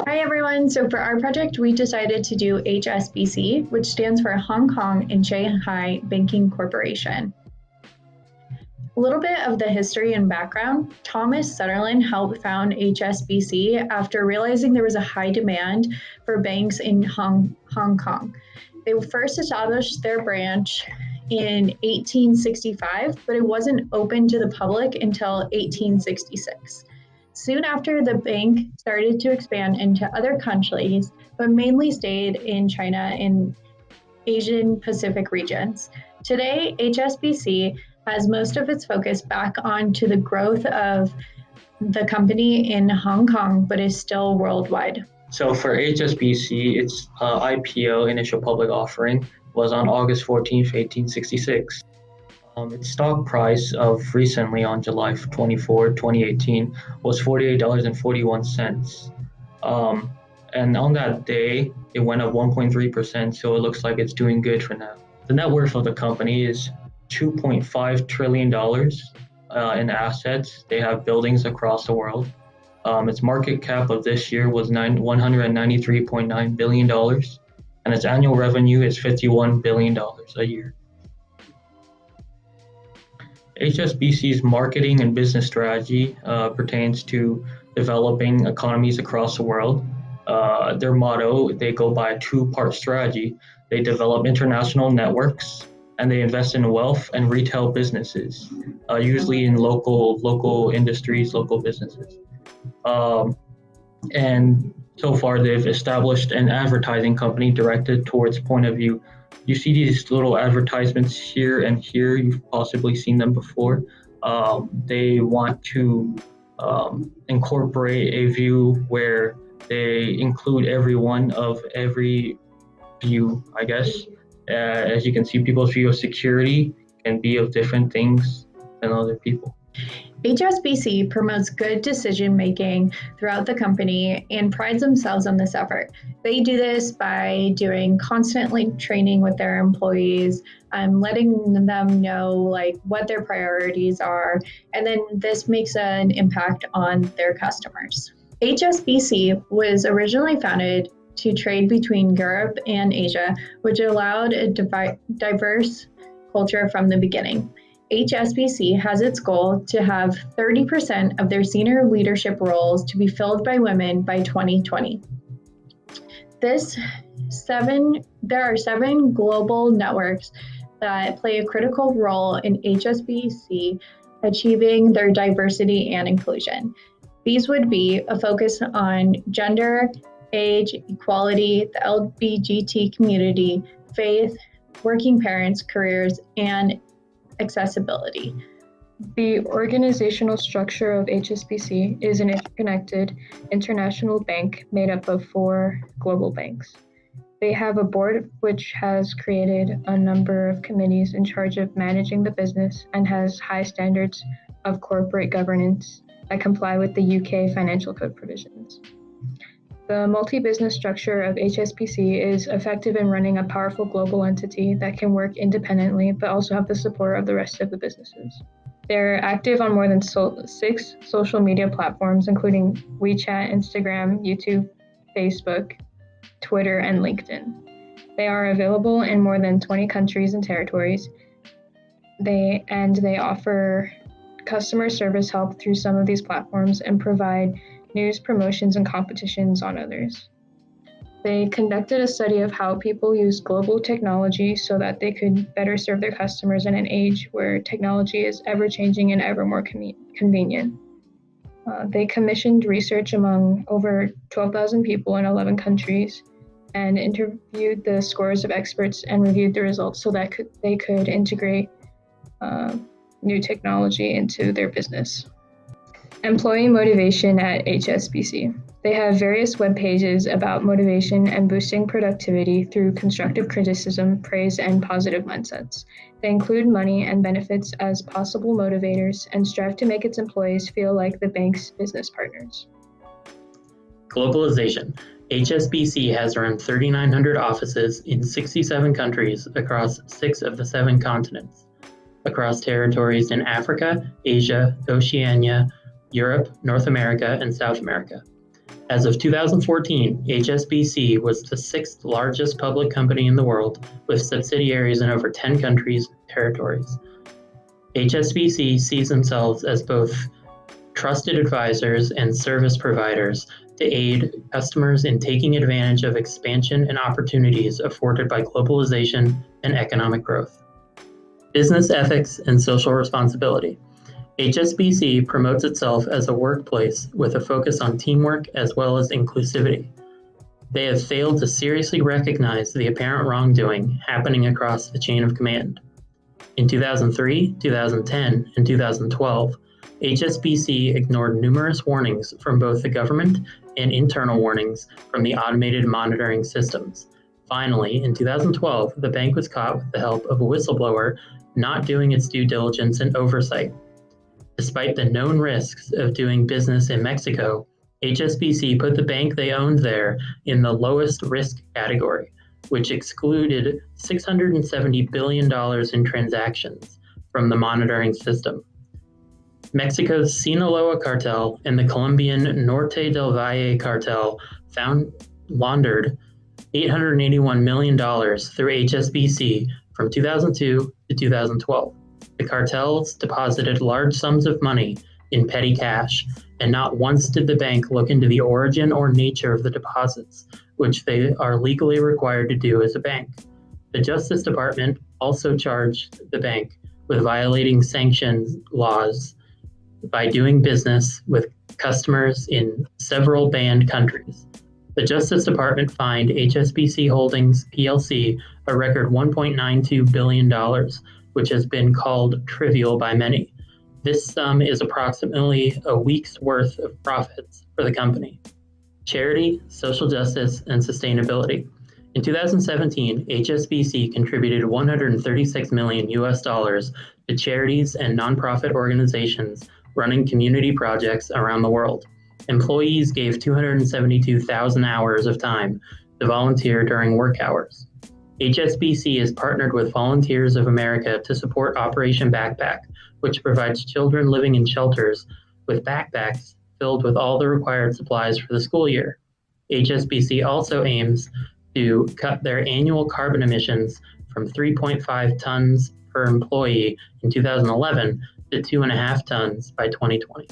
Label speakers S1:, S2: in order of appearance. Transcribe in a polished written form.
S1: Hi everyone. So for our project, we decided to do HSBC, which stands for Hong Kong and Shanghai Banking Corporation. A little bit of the history and background. Thomas Sutherland helped found HSBC after realizing there was a high demand for banks in Hong Kong. They first established their branch in 1865, but it wasn't open to the public until 1866. Soon after, the bank started to expand into other countries, but mainly stayed in China and Asian Pacific regions. Today, HSBC has most of its focus back onto the growth of the company in Hong Kong, but is still worldwide.
S2: So for HSBC, its IPO, initial public offering, was on August 14th, 1866. Its stock price of recently on July 24, 2018 was $48.41. And on that day, it went up 1.3%, so it looks like it's doing good for now. The net worth of the company is $2.5 trillion in assets. They have buildings across the world. Its market cap of this year was $193.9 billion, and its annual revenue is $51 billion a year. HSBC's marketing and business strategy pertains to developing economies across the world. Their motto, they go by a two-part strategy. They develop international networks and they invest in wealth and retail businesses, usually in local industries, local businesses. And so far, they've established an advertising company directed towards point of view. You see these little advertisements here and here. You've possibly seen them before. They want to incorporate a view where they include everyone of every view, I guess. As you can see, people's view of security can be of different things than other people.
S1: HSBC promotes good decision making throughout the company and prides themselves on this effort. They do this by doing constantly training with their employees, letting them know what their priorities are, and then this makes an impact on their customers. HSBC was originally founded to trade between Europe and Asia, which allowed a diverse culture from the beginning. HSBC has its goal to have 30% of their senior leadership roles to be filled by women by 2020. There are 7 global networks that play a critical role in HSBC achieving their diversity and inclusion. These would be a focus on gender, age, equality, the LGBT community, faith, working parents, careers, and accessibility.
S3: The organizational structure of HSBC is an interconnected international bank made up of 4 global banks. They have a board which has created a number of committees in charge of managing the business and has high standards of corporate governance that comply with the UK Financial Code provisions. The multi-business structure of HSBC is effective in running a powerful global entity that can work independently but also have the support of the rest of the businesses. They're active on more than 6 social media platforms, including WeChat, Instagram, YouTube, Facebook, Twitter, and LinkedIn. They are available in more than 20 countries and territories. They offer customer service help through some of these platforms and provide news, promotions, and competitions on others. They conducted a study of how people use global technology so that they could better serve their customers in an age where technology is ever-changing and ever more convenient. They commissioned research among over 12,000 people in 11 countries and interviewed the scores of experts and reviewed the results so that they could integrate new technology into their business. Employee motivation at HSBC. They have various web pages about motivation and boosting productivity through constructive criticism, praise, and positive mindsets. They include money and benefits as possible motivators and strive to make its employees feel like the bank's business partners.
S4: Globalization. HSBC has around 3,900 offices in 67 countries across 6 of the 7 continents, across territories in Africa, Asia, Oceania, Europe, North America, and South America. As of 2014, HSBC was the sixth largest public company in the world, with subsidiaries in over 10 countries and territories. HSBC sees themselves as both trusted advisors and service providers to aid customers in taking advantage of expansion and opportunities afforded by globalization and economic growth. Business ethics and social responsibility. HSBC promotes itself as a workplace with a focus on teamwork as well as inclusivity. They have failed to seriously recognize the apparent wrongdoing happening across the chain of command. In 2003, 2010, and 2012, HSBC ignored numerous warnings from both the government and internal warnings from the automated monitoring systems. Finally, in 2012, the bank was caught with the help of a whistleblower not doing its due diligence and oversight. Despite the known risks of doing business in Mexico, HSBC put the bank they owned there in the lowest risk category, which excluded $670 billion in transactions from the monitoring system. Mexico's Sinaloa cartel and the Colombian Norte del Valle cartel laundered $881 million through HSBC from 2002 to 2012. The cartels deposited large sums of money in petty cash, and not once did the bank look into the origin or nature of the deposits, which they are legally required to do as a bank. The Justice Department also charged the bank with violating sanctions laws by doing business with customers in several banned countries. The Justice Department fined HSBC Holdings plc a record $1.92 billion, which has been called trivial by many. This sum is approximately a week's worth of profits for the company. Charity, social justice, and sustainability. In 2017, HSBC contributed $136 million to charities and nonprofit organizations running community projects around the world. Employees gave 272,000 hours of time to volunteer during work hours. HSBC is partnered with Volunteers of America to support Operation Backpack, which provides children living in shelters with backpacks filled with all the required supplies for the school year. HSBC also aims to cut their annual carbon emissions from 3.5 tons per employee in 2011 to 2.5 tons by 2020.